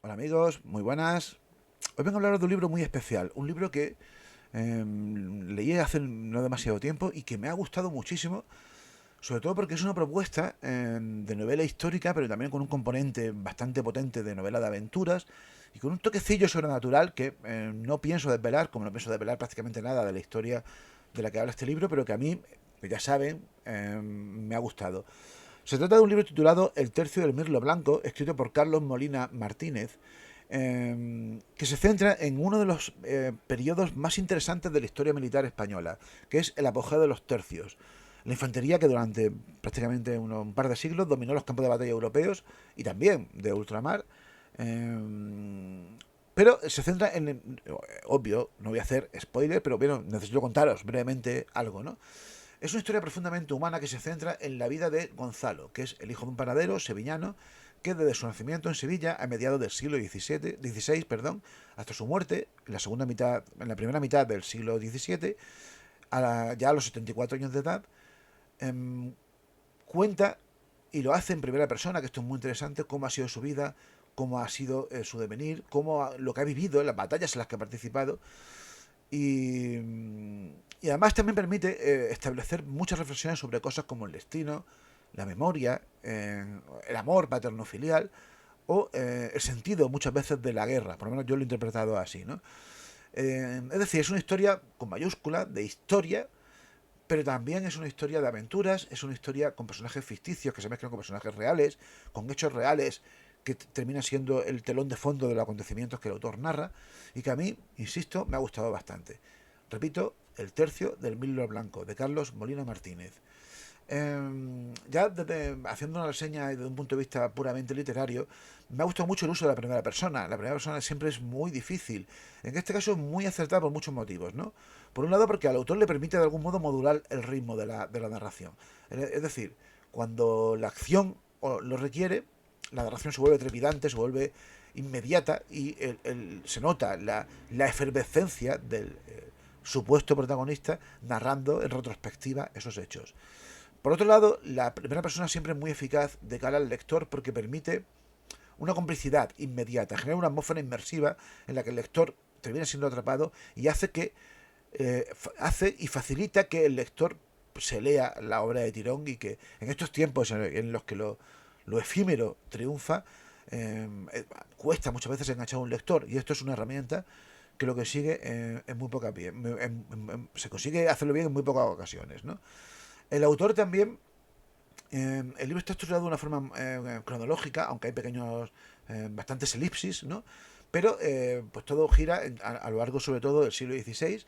Hola amigos, muy buenas. Hoy vengo a hablar de un libro muy especial, un libro que leí hace no demasiado tiempo y que me ha gustado muchísimo, sobre todo porque es una propuesta de novela histórica, pero también con un componente bastante potente de novela de aventuras y con un toquecillo sobrenatural que no pienso desvelar, como no pienso desvelar prácticamente nada de la historia de la que habla este libro, pero que a mí, que ya saben, me ha gustado. Se trata de un libro titulado El tercio del mirlo blanco, escrito por Carlos Molina Martínez, que se centra en uno de los periodos más interesantes de la historia militar española, que es el apogeo de los tercios. La infantería que durante prácticamente un par de siglos dominó los campos de batalla europeos y también de ultramar. Pero se centra en, obvio, no voy a hacer spoiler, pero bueno, necesito contaros brevemente algo, ¿no? Es una historia profundamente humana que se centra en la vida de Gonzalo, que es el hijo de un panadero sevillano que desde su nacimiento en Sevilla a mediados del siglo XVI, hasta su muerte en la segunda mitad, en la primera mitad del siglo XVII, ya a los 74 años de edad, em, cuenta y lo hace en primera persona, que esto es muy interesante, cómo ha sido su vida, cómo ha sido su devenir, lo que ha vivido, en las batallas en las que ha participado y, y además también permite establecer muchas reflexiones sobre cosas como el destino, la memoria, el amor paterno-filial o el sentido muchas veces de la guerra. Por lo menos yo lo he interpretado así, ¿no? Es decir, es una historia con mayúscula, de historia, pero también es una historia de aventuras, es una historia con personajes ficticios que se mezclan con personajes reales, con hechos reales que termina siendo el telón de fondo de los acontecimientos que el autor narra y que a mí, insisto, me ha gustado bastante. Repito, El tercio del mirlo blanco, de Carlos Molina Martínez. Haciendo una reseña desde un punto de vista puramente literario, me ha gustado mucho el uso de la primera persona. La primera persona siempre es muy difícil. En este caso es muy acertada por muchos motivos, ¿no? Por un lado porque al autor le permite de algún modo modular el ritmo de la narración. Es decir, cuando la acción lo requiere, la narración se vuelve trepidante, se vuelve inmediata y se nota la efervescencia del supuesto protagonista narrando en retrospectiva esos hechos. Por otro lado, la primera persona siempre es muy eficaz de cara al lector porque permite una complicidad inmediata, genera una atmósfera inmersiva en la que el lector termina siendo atrapado y hace y facilita que el lector se lea la obra de tirón y que en estos tiempos en los que lo efímero triunfa, cuesta muchas veces enganchar a un lector y esto es una herramienta que lo que sigue en muy pocas se consigue hacerlo bien en muy pocas ocasiones, ¿no? El autor también, el libro está estructurado de una forma cronológica, aunque hay pequeños, bastantes elipsis, ¿no? Pero pues todo gira a lo largo sobre todo del siglo XVI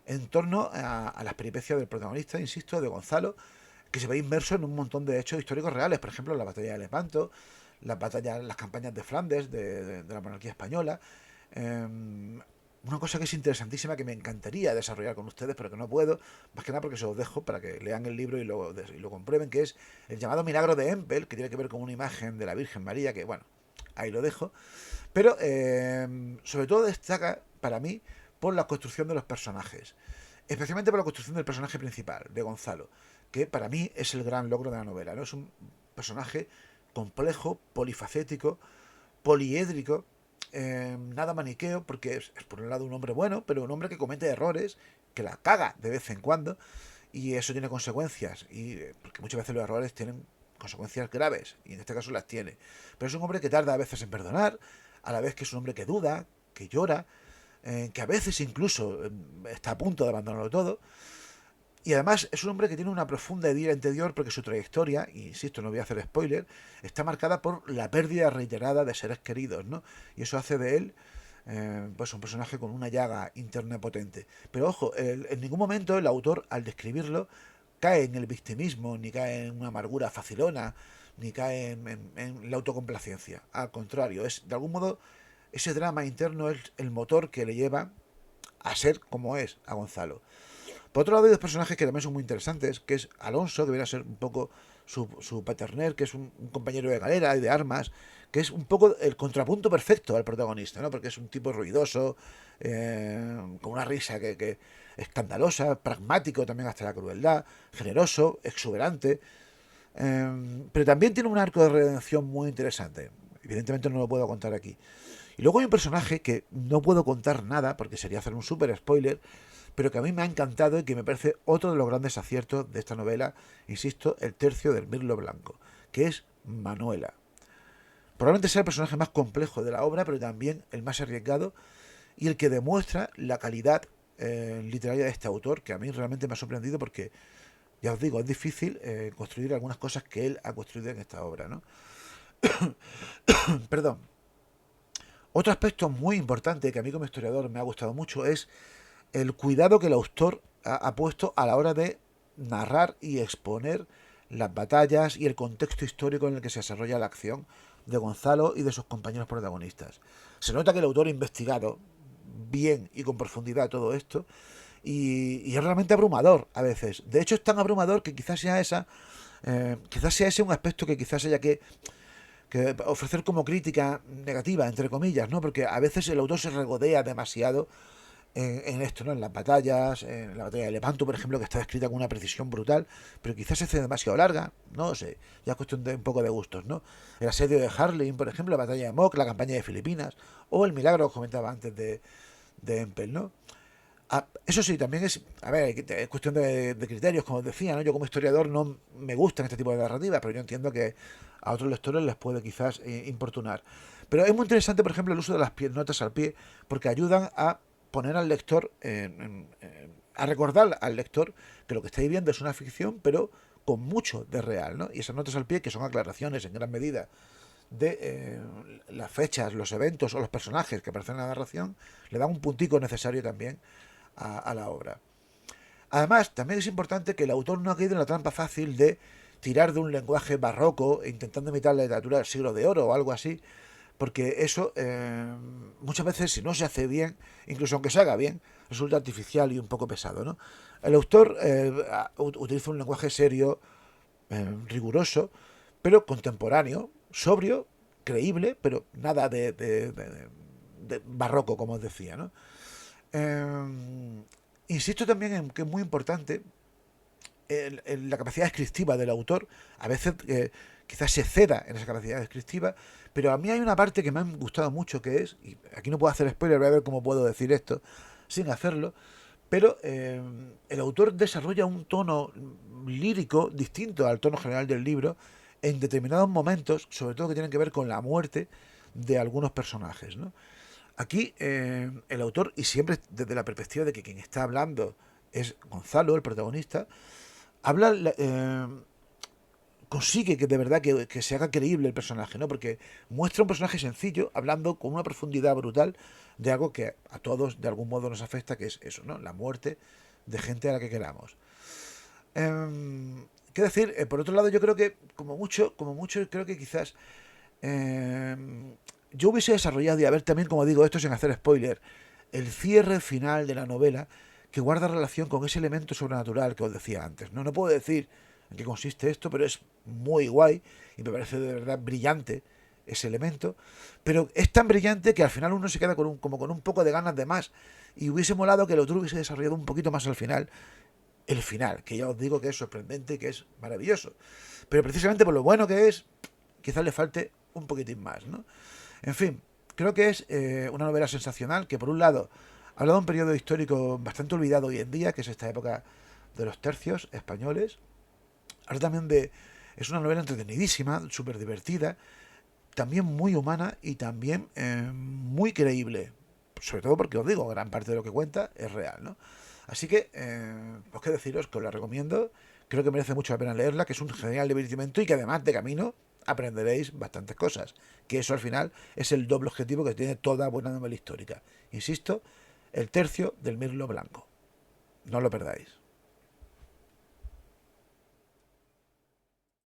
en torno a las peripecias del protagonista, insisto, de Gonzalo, que se ve inmerso en un montón de hechos históricos reales, por ejemplo, la batalla de Lepanto, las campañas de Flandes, de la monarquía española. Eh, una cosa que es interesantísima que me encantaría desarrollar con ustedes, pero que no puedo, más que nada porque se los dejo para que lean el libro y lo comprueben, que es el llamado milagro de Empel, que tiene que ver con una imagen de la Virgen María, que bueno, ahí lo dejo. Pero sobre todo destaca para mí por la construcción de los personajes, especialmente por la construcción del personaje principal, de Gonzalo, que para mí es el gran logro de la novela, ¿no? Es un personaje complejo, polifacético, poliédrico, nada maniqueo, porque es por un lado un hombre bueno, pero un hombre que comete errores, que la caga de vez en cuando, y eso tiene consecuencias, porque muchas veces los errores tienen consecuencias graves, y en este caso las tiene. Pero es un hombre que tarda a veces en perdonar, a la vez que es un hombre que duda, que llora, que a veces incluso está a punto de abandonarlo todo, y además es un hombre que tiene una profunda herida interior porque su trayectoria, y insisto, no voy a hacer spoiler, está marcada por la pérdida reiterada de seres queridos, ¿no? Y eso hace de él pues un personaje con una llaga interna potente. Pero ojo, en ningún momento el autor, al describirlo, cae en el victimismo, ni cae en una amargura facilona, ni cae en la autocomplacencia. Al contrario, es de algún modo ese drama interno es el motor que le lleva a ser como es a Gonzalo. Por otro lado, hay dos personajes que también son muy interesantes, que es Alonso, que viene a ser un poco su paterner, que es un compañero de galera y de armas, que es un poco el contrapunto perfecto al protagonista, ¿no? Porque es un tipo ruidoso, con una risa que escandalosa, pragmático también hasta la crueldad, generoso, exuberante, pero también tiene un arco de redención muy interesante. evidentemente no lo puedo contar aquí. Y luego hay un personaje que no puedo contar nada, porque sería hacer un súper spoiler, pero que a mí me ha encantado y que me parece otro de los grandes aciertos de esta novela, insisto, El tercio del Mirlo Blanco, que es Manuela. Probablemente sea el personaje más complejo de la obra, pero también el más arriesgado y el que demuestra la calidad literaria de este autor, que a mí realmente me ha sorprendido porque, ya os digo, es difícil construir algunas cosas que él ha construido en esta obra, ¿no? Perdón. Otro aspecto muy importante que a mí como historiador me ha gustado mucho es el cuidado que el autor ha puesto a la hora de narrar y exponer las batallas y el contexto histórico en el que se desarrolla la acción de Gonzalo y de sus compañeros protagonistas. Se nota que el autor ha investigado bien y con profundidad todo esto y es realmente abrumador a veces. De hecho es tan abrumador que quizás sea ese un aspecto que quizás haya que ofrecer como crítica negativa, entre comillas, ¿no? Porque a veces el autor se regodea demasiado en esto, ¿no? En las batallas, en la batalla de Lepanto, por ejemplo, que está escrita con una precisión brutal, pero quizás se hace demasiado larga, no sé, ya es cuestión de un poco de gustos, ¿no? El asedio de Harlem, por ejemplo, la batalla de Mock, la campaña de Filipinas, o el milagro que comentaba antes de Empel, ¿no? Eso sí, también es, a ver, es cuestión de criterios, como os decía, ¿no? Yo como historiador no me gustan este tipo de narrativas, pero yo entiendo que a otros lectores les puede quizás importunar. Pero es muy interesante, por ejemplo, el uso de las notas al pie, porque ayudan a poner al lector, a recordar al lector que lo que está viviendo es una ficción, pero con mucho de real, ¿no? Y esas notas al pie, que son aclaraciones en gran medida de las fechas, los eventos o los personajes que aparecen en la narración, le dan un puntico necesario también a la obra. Además, también es importante que el autor no ha caído en la trampa fácil de tirar de un lenguaje barroco intentando imitar la literatura del siglo de oro o algo así, porque eso muchas veces, si no se hace bien, incluso aunque se haga bien, resulta artificial y un poco pesado, ¿no? El autor utiliza un lenguaje serio, riguroso, pero contemporáneo, sobrio, creíble, pero nada de barroco, como os decía, ¿no? Insisto también en que es muy importante la capacidad descriptiva del autor. A veces quizás se ceda en esa capacidad descriptiva, pero a mí hay una parte que me ha gustado mucho, que es, y aquí no puedo hacer spoiler, voy a ver cómo puedo decir esto sin hacerlo, pero el autor desarrolla un tono lírico distinto al tono general del libro en determinados momentos, sobre todo que tienen que ver con la muerte de algunos personajes, ¿no? Aquí el autor, y siempre desde la perspectiva de que quien está hablando es Gonzalo, el protagonista, habla, consigue que de verdad que se haga creíble el personaje, ¿no? Porque muestra un personaje sencillo, hablando con una profundidad brutal de algo que a todos de algún modo nos afecta, que es eso, ¿no? La muerte de gente a la que queramos. ¿Qué decir? Por otro lado, yo creo que, como mucho, creo que quizás yo hubiese desarrollado, y a ver también, como digo, esto sin hacer spoiler, el cierre final de la novela que guarda relación con ese elemento sobrenatural que os decía antes. No puedo decir en qué consiste esto, pero es muy guay y me parece de verdad brillante ese elemento. Pero es tan brillante que al final uno se queda como con un poco de ganas de más. Y hubiese molado que el otro hubiese desarrollado un poquito más al final. El final, que ya os digo que es sorprendente y que es maravilloso. Pero precisamente por lo bueno que es, quizás le falte un poquitín más, ¿no? En fin, creo que es una novela sensacional que por un lado habla de un periodo histórico bastante olvidado hoy en día, que es esta época de los tercios españoles. Habla también es una novela entretenidísima, súper divertida, también muy humana y también muy creíble. Sobre todo porque os digo, gran parte de lo que cuenta es real, ¿no? Así que, pues qué deciros, que os la recomiendo. Creo que merece mucho la pena leerla, que es un genial divertimento y que además de camino aprenderéis bastantes cosas. Que eso al final es el doble objetivo que tiene toda buena novela histórica. Insisto, el tercio del Mirlo Blanco. No lo perdáis.